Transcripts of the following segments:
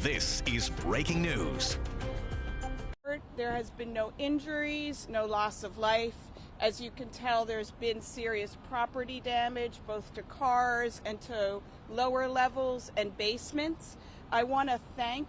This is breaking news. There has been no injuries, no loss of life. As you can tell, there's been serious property damage, both to cars and to lower levels and basements. I want to thank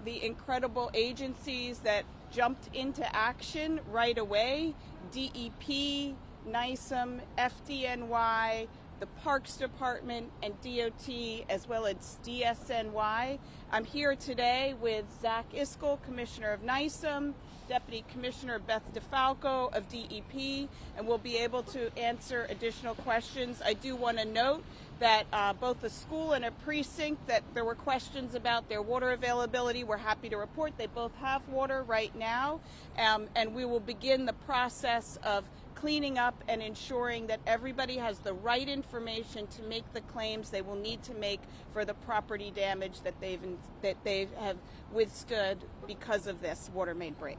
the incredible agencies that jumped into action right away: DEP, NYSEM, FDNY, the Parks Department, and DOT, as well as DSNY. I'm here today with Zach Iskel, Commissioner of NYSEM, Deputy Commissioner Beth DeFalco of DEP, and we'll be able to answer additional questions. I do want to note that both the school and a precinct, that there were questions about their water availability. We're happy to report they both have water right now, and we will begin the process of cleaning up and ensuring that everybody has the right information to make the claims they will need to make for the property damage that they have withstood because of this water main break.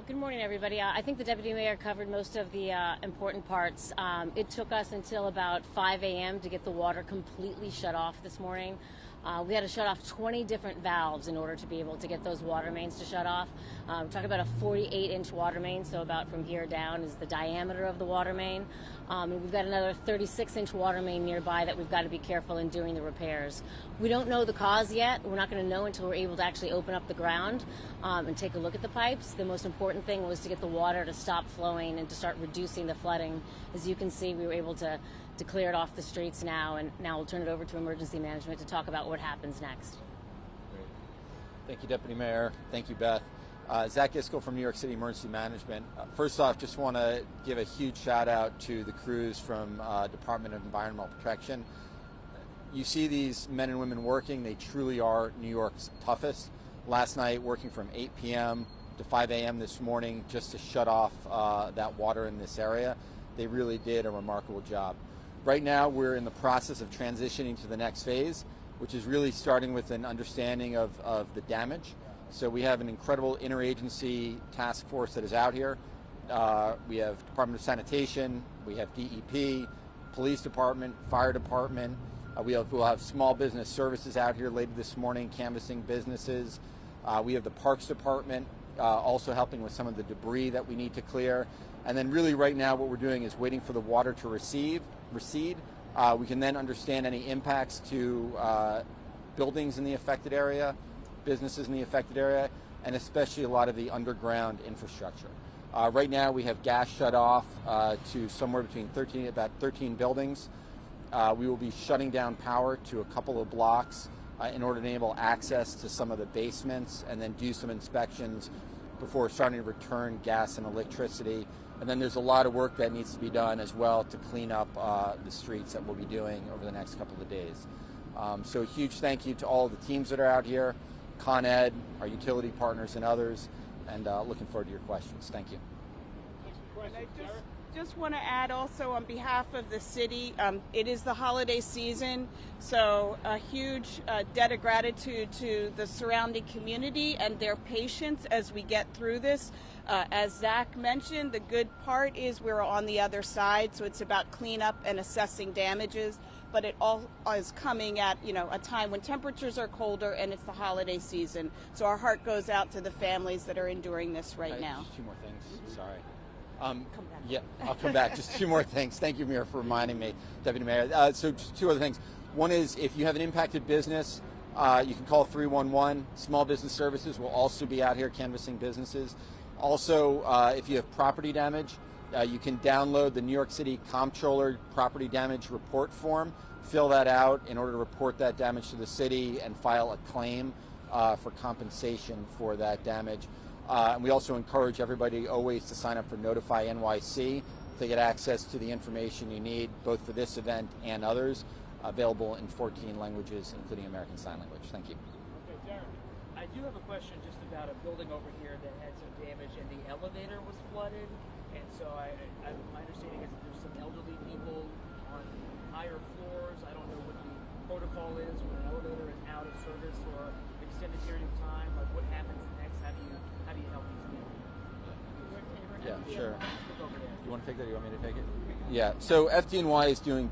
Good morning, everybody. I think the Deputy Mayor covered most of the important parts. It took us until about 5 a.m. to get the water completely shut off this morning. We had to shut off 20 different valves in order to be able to get those water mains to shut off. We're talking about a 48-inch water main, so about from here down is the diameter of the water main. And we've got another 36-inch water main nearby that we've got to be careful in doing the repairs. We don't know the cause yet. We're not going to know until we're able to actually open up the ground and take a look at the pipes. The most important thing was to get the water to stop flowing and to start reducing the flooding. As you can see, we were able to clear it off the streets now, and now we'll turn it over to emergency management to talk about what happens next. Great. Thank you, Deputy Mayor. Thank you, Beth. Zach Iskel from New York City Emergency Management. First off, just want to give a huge shout out to the crews from Department of Environmental Protection. You see these men and women working. They truly are New York's toughest. Last night, working from 8 p.m. to 5 a.m. this morning just to shut off that water in this area. They really did a remarkable job. Right now, we're in the process of transitioning to the next phase, which is really starting with an understanding of the damage. So we have an incredible interagency task force that is out here. We have Department of Sanitation, we have DEP, Police Department, Fire Department. We'll have Small Business Services out here later this morning, canvassing businesses. We have the Parks Department also helping with some of the debris that we need to clear. And then really right now what we're doing is waiting for the water to recede. We can then understand any impacts to buildings in the affected area, businesses in the affected area, and especially a lot of the underground infrastructure. Right now we have gas shut off to somewhere between about 13 buildings. We will be shutting down power to a couple of blocks in order to enable access to some of the basements, and then do some inspections before starting to return gas and electricity. And then there's a lot of work that needs to be done as well to clean up the streets that we'll be doing over the next couple of days. So a huge thank you to all the teams that are out here, Con Ed, our utility partners, and others, and looking forward to your questions. Thank you. I just want to add also on behalf of the city, it is the holiday season, so a huge debt of gratitude to the surrounding community and their patience as we get through this. As Zach mentioned, the good part is we're on the other side, so it's about cleanup and assessing damages, but it all is coming at a time when temperatures are colder and it's the holiday season. So our heart goes out to the families that are enduring this right now. Just two more things. Sorry. Yeah, I'll come back. Just two more things. Thank you, Mayor, for reminding me, Deputy Mayor. So just two other things. One is if you have an impacted business, you can call 311. Small Business Services will also be out here canvassing businesses. Also, if you have property damage, you can download the New York City Comptroller Property Damage Report form, fill that out in order to report that damage to the city and file a claim for compensation for that damage. And we also encourage everybody always to sign up for Notify NYC to get access to the information you need, both for this event and others, available in 14 languages, including American Sign Language. Thank you. Okay, Darren, I do have a question just about a building over here that had some damage, and the elevator was flooded. And so my understanding is that there's some elderly people on higher floors. I don't know what the protocol is when an elevator is out of service for an extended period of time. Like, what happens next? How do you help these people? Yeah, sure. You want to take that? Or you want me to take it? Yeah. So FDNY is doing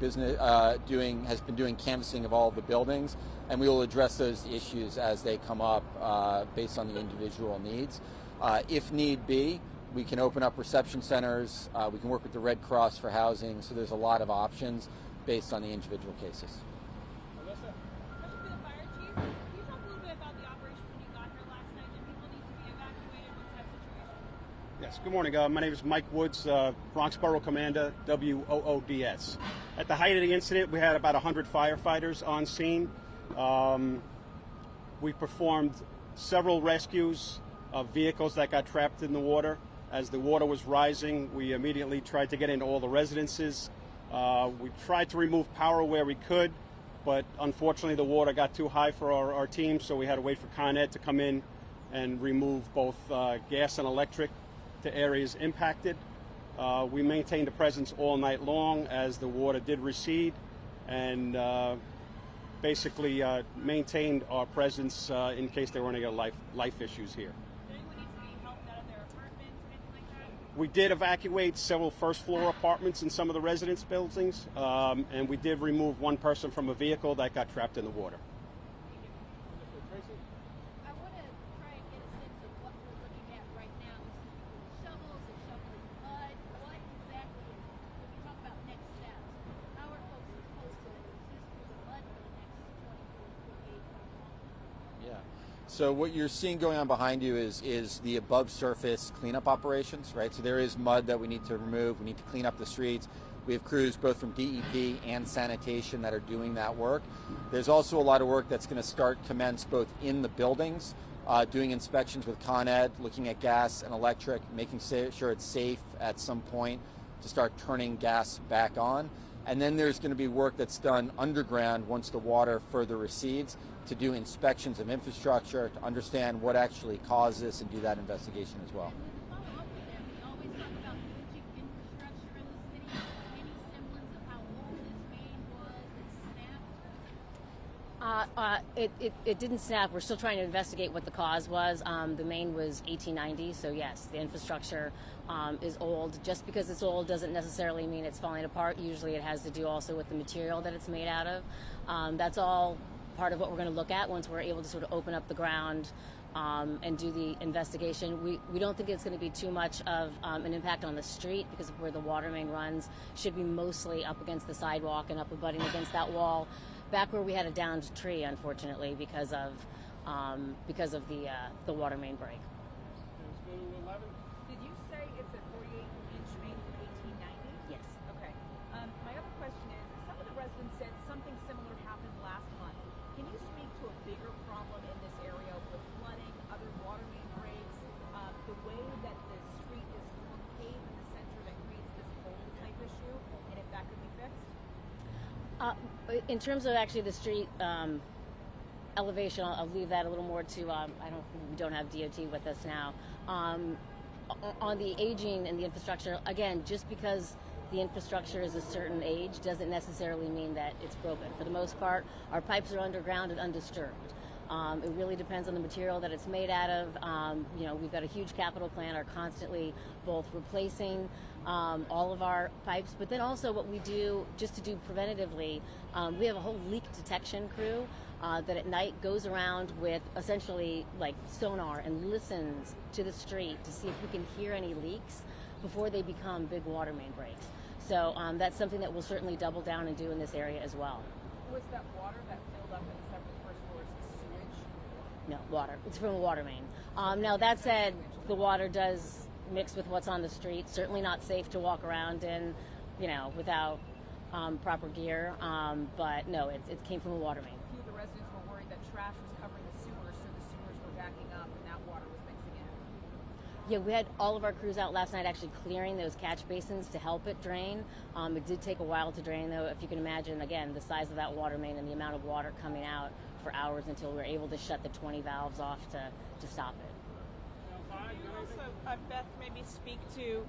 has been doing canvassing of all of the buildings, and we will address those issues as they come up based on the individual needs. If need be, we can open up reception centers. We can work with the Red Cross for housing. So there's a lot of options based on the individual cases. Question for the fire chief. Can you talk a little bit about the operation when you got here last night? Did people need to be evacuated? What's that situation? Yes, good morning. My name is Mike Woods, Bronx Borough Commander, WOODS. At the height of the incident, we had about 100 firefighters on scene. We performed several rescues of vehicles that got trapped in the water. As the water was rising, we immediately tried to get into all the residences. We tried to remove power where we could, but unfortunately the water got too high for our team, so we had to wait for Con Ed to come in and remove both gas and electric to areas impacted. We maintained a presence all night long as the water did recede, and basically maintained our presence in case there were any life issues here. Did anyone need to be helped out of their apartments or anything like that? We did evacuate several first-floor apartments in some of the residence buildings, and we did remove one person from a vehicle that got trapped in the water. I want to try and get a sense of what we're looking at right now. We see people with shovels, they're shoveling mud. What exactly is, when you talk about next steps, how are folks supposed to exist through the mud for the next 24, 48 hours? Yeah. So what you're seeing going on behind you is the above surface cleanup operations, right? So there is mud that we need to remove. We need to clean up the streets. We have crews both from DEP and sanitation that are doing that work. There's also a lot of work that's going to commence both in the buildings, doing inspections with Con Ed, looking at gas and electric, making sure it's safe at some point to start turning gas back on. And then there's going to be work that's done underground once the water further recedes to do inspections of infrastructure, to understand what actually caused this and do that investigation as well. Follow up with that. We always talk about aging infrastructure in the city. Any semblance of how old this main was that snapped? It didn't snap. We're still trying to investigate what the cause was. The main was 1890, so yes, the infrastructure is old. Just because it's old doesn't necessarily mean it's falling apart. Usually it has to do also with the material that it's made out of. That's all part of what we're going to look at once we're able to sort of open up the ground and do the investigation. We don't think it's going to be too much of an impact on the street because of where the water main runs. Should be mostly up against the sidewalk and up abutting against that wall. Back where we had a downed tree, unfortunately, because of the water main break. Did you say it's a 48-inch main from 1890? Yes. Okay. My other question is, some of the residents said something similar happened last month. Can you speak to a bigger problem in this area with flooding, other water main breaks, the way that the street is concave in the center that creates this bowl type issue, and if that could be fixed? In terms of actually the street elevation, I'll leave that a little more to, we don't have DOT with us now. On the aging and the infrastructure, again, just because the infrastructure is a certain age doesn't necessarily mean that it's broken. For the most part, our pipes are underground and undisturbed. It really depends on the material that it's made out of. We've got a huge capital plan, are constantly both replacing all of our pipes, but then also what we do just to do preventatively, we have a whole leak detection crew that at night goes around with essentially like sonar and listens to the street to see if we can hear any leaks before they become big water main breaks. So that's something that we'll certainly double down and do in this area as well. Was that water that filled up in the separate first floors sewage? No, water. It's from a water main. Now, that said, the water does mix with what's on the street. Certainly not safe to walk around in, without proper gear. But no, it came from a water main. A few of the residents were worried that trash was covering the sewers, so the sewers were backing up and that water was mixing in. Yeah, we had all of our crews out last night actually clearing those catch basins to help it drain. It did take a while to drain, though. If you can imagine, again, the size of that water main and the amount of water coming out for hours until we were able to shut the 20 valves off to stop it. Can you also, Beth, maybe speak to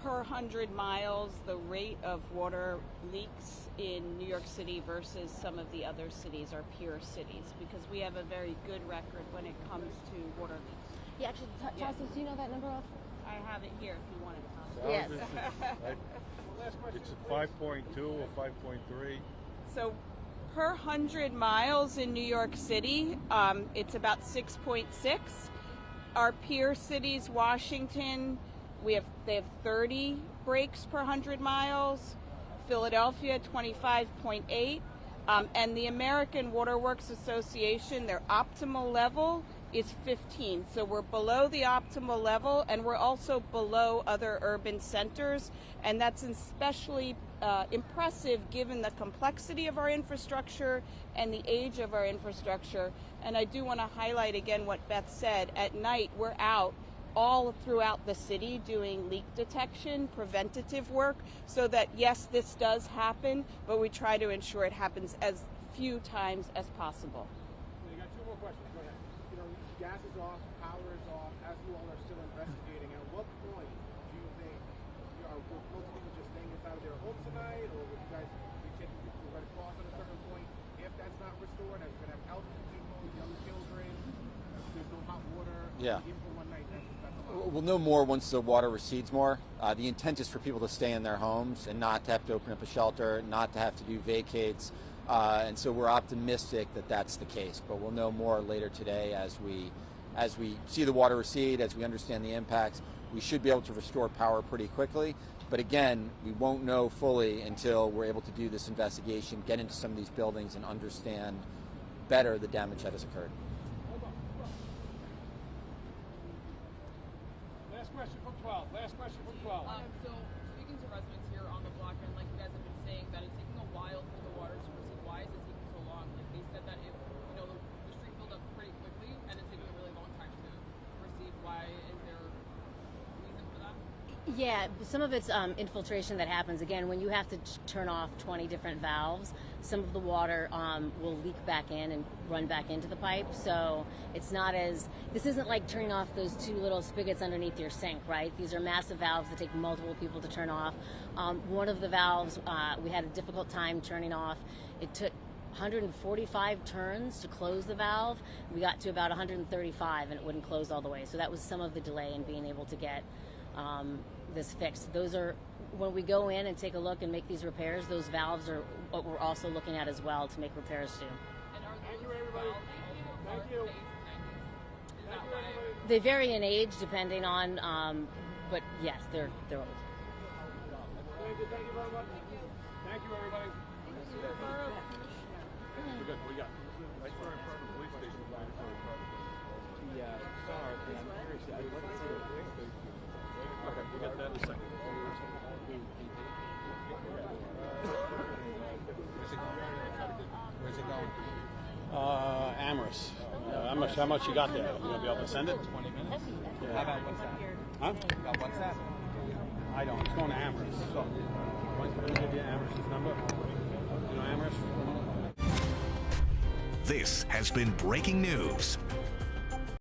per 100 miles the rate of water leaks in New York City versus some of the other cities or peer cities? Because we have a very good record when it comes to water leaks. Yeah, actually, Chaucer, do you know that number off I have it here if you want it. Yes. It's a 5.2 or 5.3. So per 100 miles in New York City, it's about 6.6. Our peer cities, Washington, they have 30 breaks per 100 miles. Philadelphia, 25.8. And the American Waterworks Association, their optimal level is 15. So we're below the optimal level, and we're also below other urban centers. And that's especially impressive given the complexity of our infrastructure and the age of our infrastructure. And I do want to highlight again what Beth said. At night, we're out all throughout the city doing leak detection, preventative work, so that yes, this does happen, but we try to ensure it happens as few times as possible. You got two more questions. Go ahead. You know, gas is off, power is off, as you all are still investigating. At what point do you think, will most people just staying inside of their homes tonight, or would you guys be taking the Red Cross at a certain point? If that's not restored, and we're going to have elderly people, young children, there's no hot water, Yeah. even for one night, that's We'll know more once the water recedes more. The intent is for people to stay in their homes and not to have to open up a shelter, not to have to do vacates. And so we're optimistic that that's the case. But we'll know more later today as we see the water recede, as we understand the impacts. We should be able to restore power pretty quickly. But again, we won't know fully until we're able to do this investigation, get into some of these buildings, and understand better the damage that has occurred. Last question from 12. So, speaking to residents here on the block, and like you guys have been saying, that it's taking a while for the water to recede. Why is it taking so long? Like they said that the street filled up pretty quickly, and it's taking a really long time to recede. Why is there a reason for that? Yeah, some of it's infiltration that happens. Again, when you have to turn off 20 different valves, some of the water will leak back in and run back into the pipe. So it's not this isn't like turning off those two little spigots underneath your sink, right? These are massive valves that take multiple people to turn off. One of the valves, we had a difficult time turning off. It took 145 turns to close the valve. We got to about 135 and it wouldn't close all the way. So that was some of the delay in being able to get this fixed. Those are, when we go in and take a look and make these repairs, those valves are what we're also looking at as well to make repairs to. Thank you, everybody. Thank you. They vary in age depending on, but yes, they're old. Thank you very much. Thank you, everybody. We're good. What do you got? Right there in front of the police station. Okay, we'll get that in a second. Where's it going? Amherst. How much you got there? You gonna be able to send it? 20 minutes? Yeah. How about WhatsApp? Huh? Got WhatsApp? I don't. It's going to Amherst. So, I'm going to give you Amherst's number. You know Amherst? This has been breaking news.